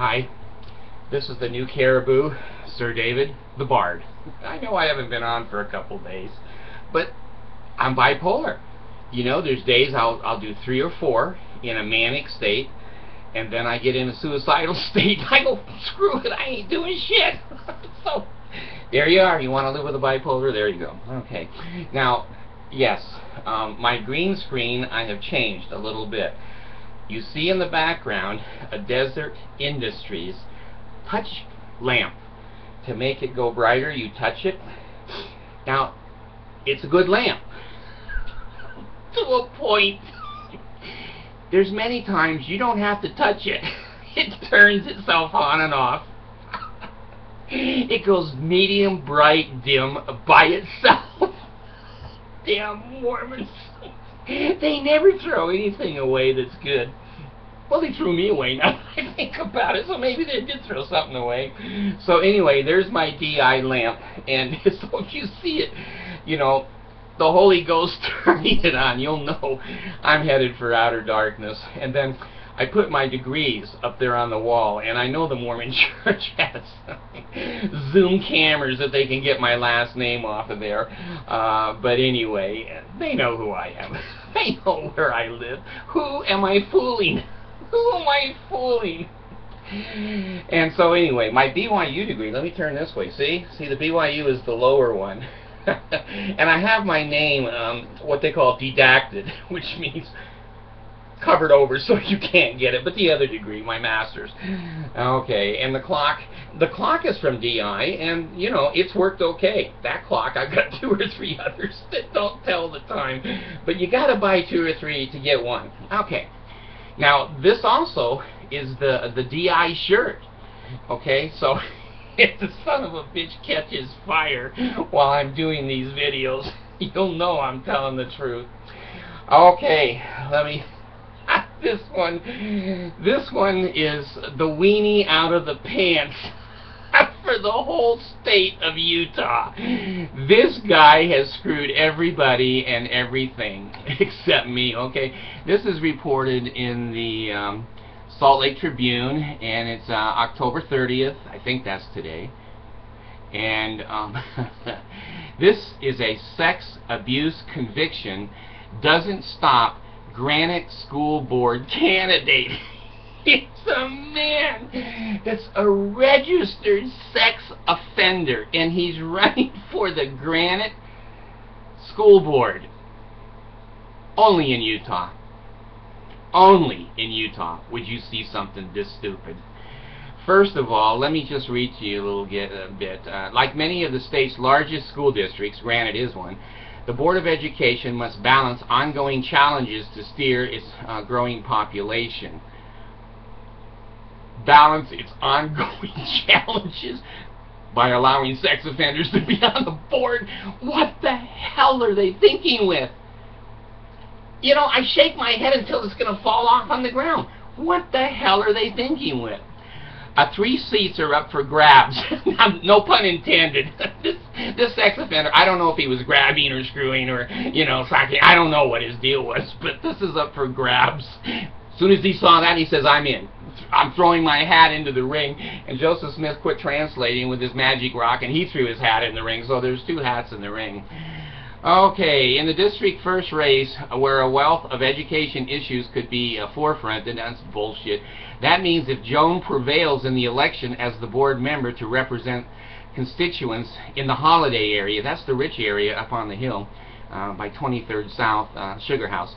Hi, this is the new Caribou, Sir David, the Bard. I know I haven't been on for a couple days, but I'm bipolar. You know, there's days I'll do 3 or 4 in a manic state, and then I get in a suicidal state. I go, screw it, I ain't doing shit. So, there you are. You want to live with a bipolar? There you go. Okay. Now, yes, my green screen I have changed a little bit. You see in the background a Desert Industries touch lamp. To make it go brighter, you touch it. Now, it's a good lamp. To a point. There's many times you don't have to touch it. It turns itself on and off. It goes medium, bright, dim by itself. Damn Mormons. They never throw anything away that's good. Well, they threw me away now that I think about it, so maybe they did throw something away. So anyway, there's my DI lamp, and so if you see it, you know, the Holy Ghost turning it on, you'll know I'm headed for outer darkness. And then I put my degrees up there on the wall, and I know the Mormon Church has Zoom cameras that they can get my last name off of there. But anyway, they know who I am. They know where I live. Who am I fooling? Who am I fooling? And so anyway, my BYU degree, let me turn this way. See, the BYU is the lower one. And I have my name, what they call dedacted, which means covered over so you can't get it, but the other degree, my master's. Okay, and the clock is from DI, and you know, it's worked okay. That clock, I've got 2 or 3 others that don't tell the time, but you gotta buy 2 or 3 to get one. Okay, now this also is the DI shirt. Okay, so if the son of a bitch catches fire while I'm doing these videos, you'll know I'm telling the truth. Okay, let me... This one is the weenie out of the pants for the whole state of Utah. This guy has screwed everybody and everything except me. Okay, this is reported in the Salt Lake Tribune, and it's October 30th. I think that's today. And this is a sex abuse conviction. Doesn't stop Granite School Board candidate. It's a man that's a registered sex offender, and he's running for the Granite School Board. Only in Utah. Only in Utah would you see something this stupid. First of all, let me just read to you a little bit. Like many of the state's largest school districts, Granite is one, the Board of Education must balance ongoing challenges to steer its growing population. Balance its ongoing challenges by allowing sex offenders to be on the board. What the hell are they thinking with? You know, I shake my head until it's going to fall off on the ground. What the hell are they thinking with? 3 seats are up for grabs. No pun intended. This sex offender, I don't know if he was grabbing or screwing or, you know, I don't know what his deal was, but this is up for grabs. As soon as he saw that, he says, I'm in. I'm throwing my hat into the ring. And Joseph Smith quit translating with his magic rock, and he threw his hat in the ring, so there's 2 hats in the ring. Okay, in the district first race, where a wealth of education issues could be forefront, and that's bullshit. That means if Joan prevails in the election as the board member to represent constituents in the Holiday area, that's the rich area up on the hill by 23rd South Sugar House,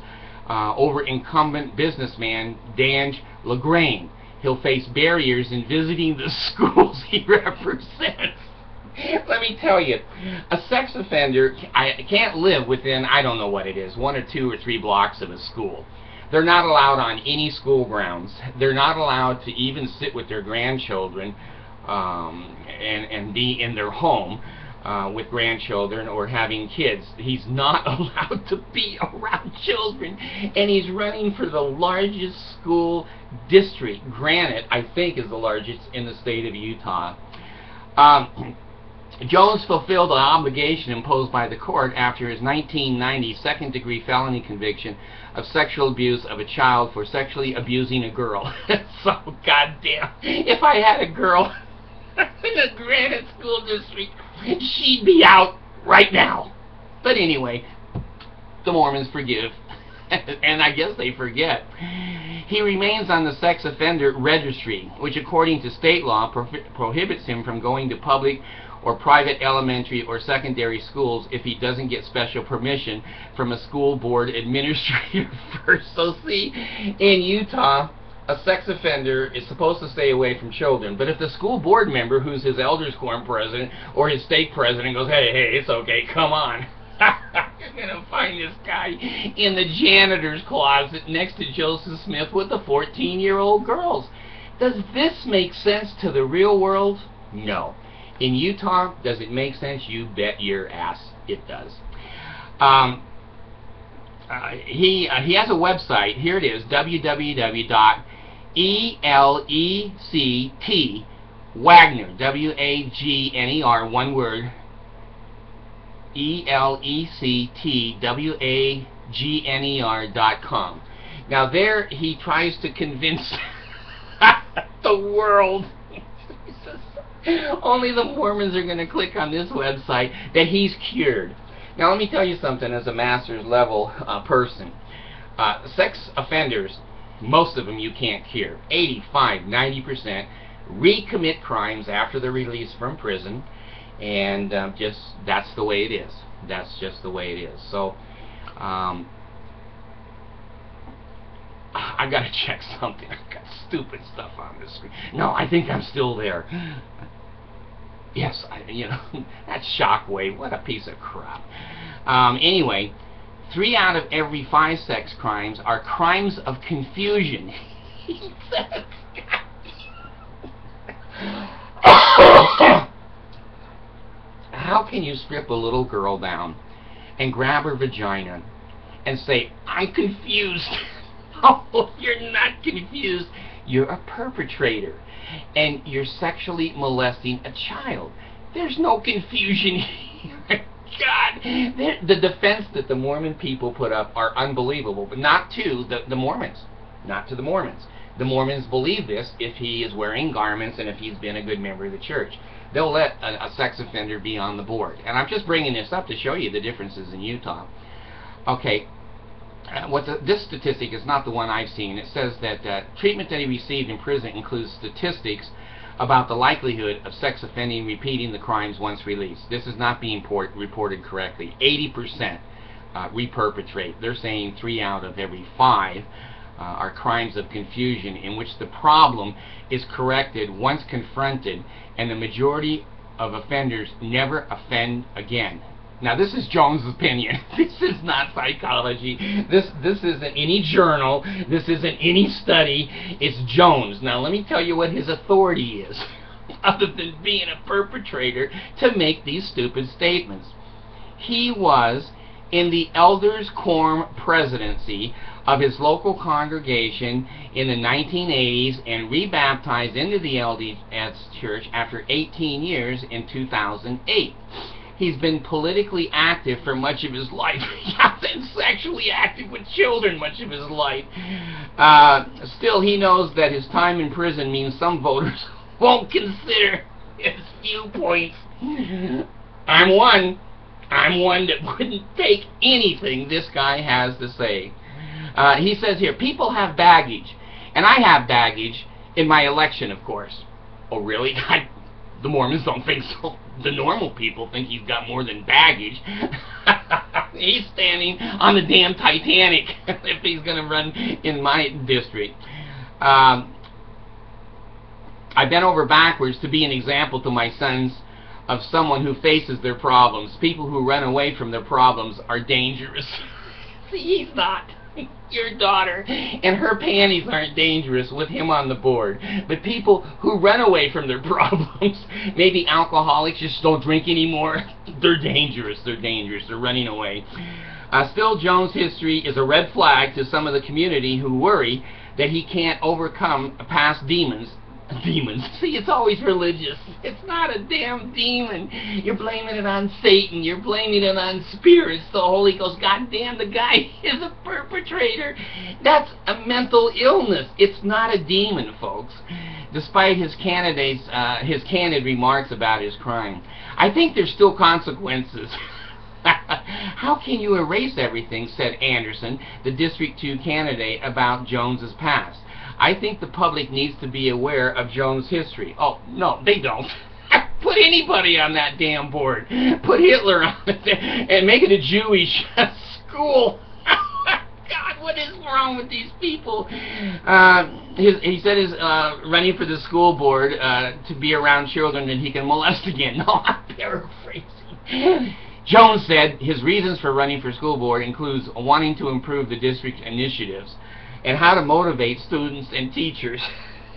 over incumbent businessman Dange LaGrange, he'll face barriers in visiting the schools he represents. Let me tell you, a sex offender can't live within, I don't know what it is, 1 or 2 or 3 blocks of a school. They're not allowed on any school grounds. They're not allowed to even sit with their grandchildren and be in their home with grandchildren or having kids. He's not allowed to be around children, and he's running for the largest school district. Granite, I think, is the largest in the state of Utah. Jones fulfilled the obligation imposed by the court after his 1990 second-degree felony conviction of sexual abuse of a child for sexually abusing a girl. So, goddamn, if I had a girl in the Granite School District, she'd be out right now. But anyway, the Mormons forgive, and I guess they forget. He remains on the sex offender registry, which according to state law prohibits him from going to public or private elementary or secondary schools if he doesn't get special permission from a school board administrator first. So see, in Utah, a sex offender is supposed to stay away from children, but if the school board member, who's his elders quorum president or his stake president, goes, hey, it's okay, come on, you're going to find this guy in the janitor's closet next to Joseph Smith with the 14-year-old girls. Does this make sense to the real world? No. In Utah, does it make sense? You bet your ass it does. He has a website. Here it is, www.electwagner, W-A-G-N-E-R, one word, electwagner.com. Now there he tries to convince the world, only the Mormons are going to click on this website, that he's cured. Now let me tell you something as a master's level person. Sex offenders, most of them you can't cure. 85–90% recommit crimes after they're released from prison, and just that's the way it is. That's just the way it is. So I gotta check something. I've got stupid stuff on the screen. No, I think I'm still there. Yes, that's Shockwave. What a piece of crap. Anyway, 3 out of every 5 sex crimes are crimes of confusion. He says, how can you strip a little girl down and grab her vagina and say, I'm confused? Oh, you're not confused. You're a perpetrator, and you're sexually molesting a child. There's no confusion here. God, the defense that the Mormon people put up are unbelievable, but not to the Mormons. Not to the Mormons. The Mormons believe this if he is wearing garments and if he's been a good member of the church. They'll let a sex offender be on the board. And I'm just bringing this up to show you the differences in Utah. Okay. This statistic is not the one I've seen. It says that treatment that he received in prison includes statistics about the likelihood of sex offending repeating the crimes once released. This is not being reported correctly. 80% reperpetrate. They're saying 3 out of every 5 are crimes of confusion in which the problem is corrected once confronted, and the majority of offenders never offend again. Now, this is Jones' opinion. This is not psychology. This isn't any journal. This isn't any study. It's Jones. Now, let me tell you what his authority is, other than being a perpetrator, to make these stupid statements. He was in the elders' quorum presidency of his local congregation in the 1980s and rebaptized into the LDS Church after 18 years in 2008. He's been politically active for much of his life. And sexually active with children much of his life. Still, he knows that his time in prison means some voters won't consider his viewpoints. I'm one that wouldn't take anything this guy has to say. He says here, people have baggage. And I have baggage in my election, of course. Oh, really? The Mormons don't think so. The normal people think he's got more than baggage. He's standing on the damn Titanic if he's going to run in my district. I bent over backwards to be an example to my sons of someone who faces their problems. People who run away from their problems are dangerous. See, he's not. Your daughter and her panties aren't dangerous with him on the board. But people who run away from their problems, maybe alcoholics, just don't drink anymore, they're dangerous. They're dangerous. They're running away. Still, Jones' history is a red flag to some of the community who worry that he can't overcome past demons Demons. See, it's always religious. It's not a damn demon. You're blaming it on Satan. You're blaming it on spirits, the Holy Ghost. God damn, the guy is a perpetrator. That's a mental illness. It's not a demon, folks. Despite his candid remarks about his crime, I think there's still consequences. How can you erase everything, said Anderson, the District 2 candidate, about Jones's past? I think the public needs to be aware of Jones' history. Oh, no, they don't. Put anybody on that damn board. Put Hitler on it and make it a Jewish school. God, what is wrong with these people? He said he's running for the school board to be around children that he can molest again. No, I'm paraphrasing. Jones said his reasons for running for school board includes wanting to improve the district's initiatives and how to motivate students and teachers.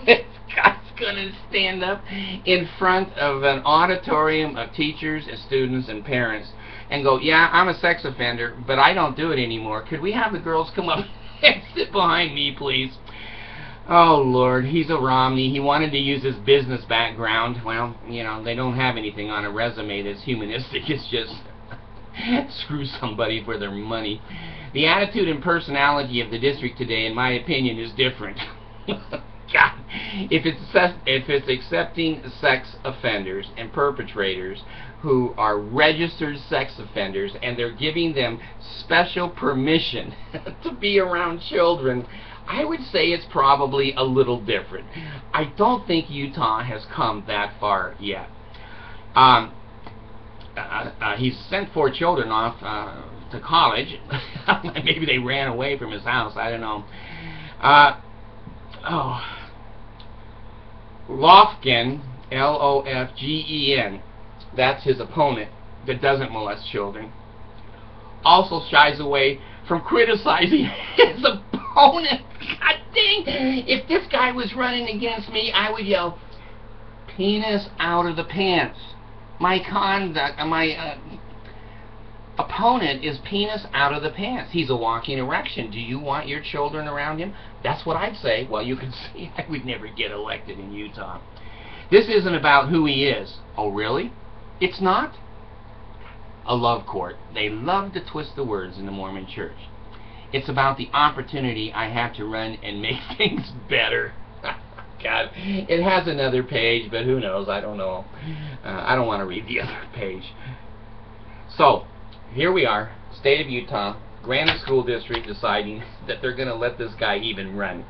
This guy's going to stand up in front of an auditorium of teachers and students and parents and go, yeah, I'm a sex offender, but I don't do it anymore. Could we have the girls come up and sit behind me, please? Oh, Lord, he's a Romney. He wanted to use his business background. Well, you know, they don't have anything on a resume that's humanistic. It's just screw somebody for their money. The attitude and personality of the district today, in my opinion, is different. God, if it's accepting sex offenders and perpetrators who are registered sex offenders and they're giving them special permission to be around children, I would say it's probably a little different. I don't think Utah has come that far yet. He's sent 4 children off to college. Maybe they ran away from his house. I don't know. Lofgen, L-O-F-G-E-N, that's his opponent that doesn't molest children, also shies away from criticizing his opponent. God dang, if this guy was running against me, I would yell, penis out of the pants. My opponent is penis out of the pants. He's a walking erection. Do you want your children around him? That's what I'd say. Well, you can see I would never get elected in Utah. This isn't about who he is. Oh, really? It's not? A love court. They love to twist the words in the Mormon church. It's about the opportunity I have to run and make things better. God, it has another page, but who knows? I don't know. I don't want to read the other page. So, here we are, state of Utah, Granite School District deciding that they're going to let this guy even run.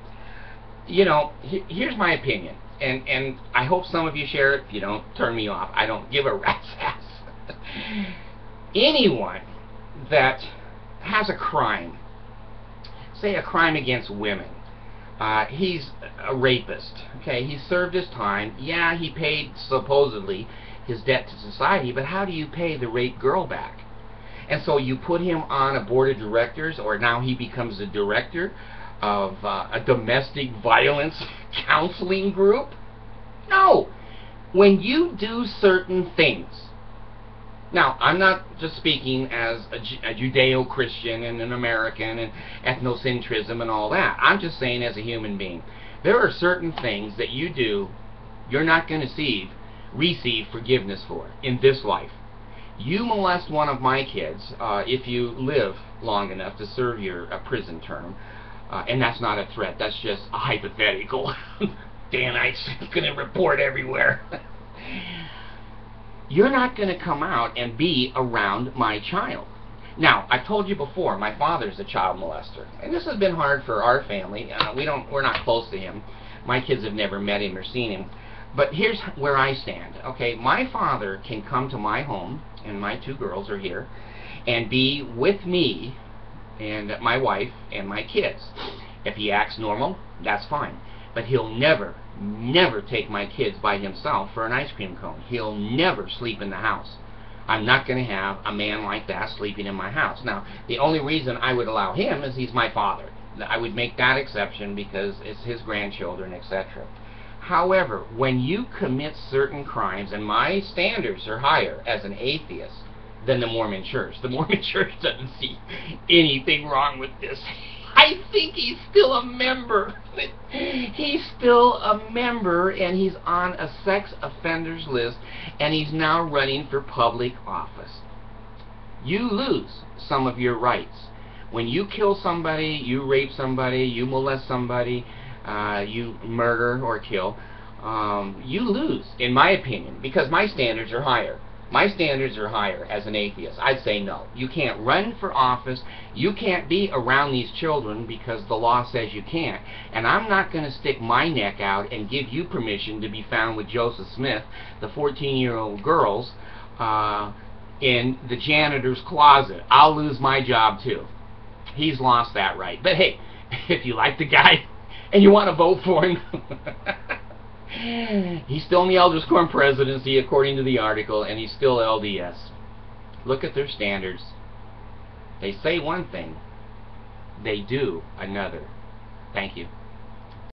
You know, here's my opinion, and I hope some of you share it. If you don't, turn me off. I don't give a rat's ass. Anyone that has a crime, say a crime against women, he's a rapist, okay, he served his time, yeah, he paid, supposedly, his debt to society, but how do you pay the raped girl back? And so you put him on a board of directors, or now he becomes the director of a domestic violence counseling group? No! When you do certain things, now, I'm not just speaking as a Judeo-Christian and an American and ethnocentrism and all that. I'm just saying as a human being. There are certain things that you do you're not going to receive forgiveness for in this life. You molest one of my kids, if you live long enough to serve your prison term, and that's not a threat, that's just a hypothetical. Danites going to report everywhere. You're not going to come out and be around my child. Now, I've told you before, my father's a child molester, and this has been hard for our family. We're not close to him. My kids have never met him or seen him. But here's where I stand. Okay, my father can come to my home, and my 2 girls are here, and be with me and my wife and my kids. If he acts normal, that's fine. But he'll never take my kids by himself for an ice cream cone. He'll never sleep in the house. I'm not going to have a man like that sleeping in my house. Now, the only reason I would allow him is he's my father. I would make that exception because it's his grandchildren, etc. However, when you commit certain crimes, and my standards are higher as an atheist than the Mormon Church. The Mormon Church doesn't see anything wrong with this. I think he's still a member. He's still a member, and he's on a sex offenders list, and he's now running for public office. You lose some of your rights. When you kill somebody, you rape somebody, you molest somebody, you murder or kill, you lose, in my opinion, because my standards are higher. My standards are higher as an atheist. I'd say no. You can't run for office. You can't be around these children because the law says you can't. And I'm not going to stick my neck out and give you permission to be found with Joseph Smith, the 14-year-old girls, in the janitor's closet. I'll lose my job too. He's lost that right. But hey, if you like the guy and you want to vote for him, he's still in the Elders Quorum presidency according to the article, and he's still LDS. Look at their standards. They say one thing, they do another. Thank you.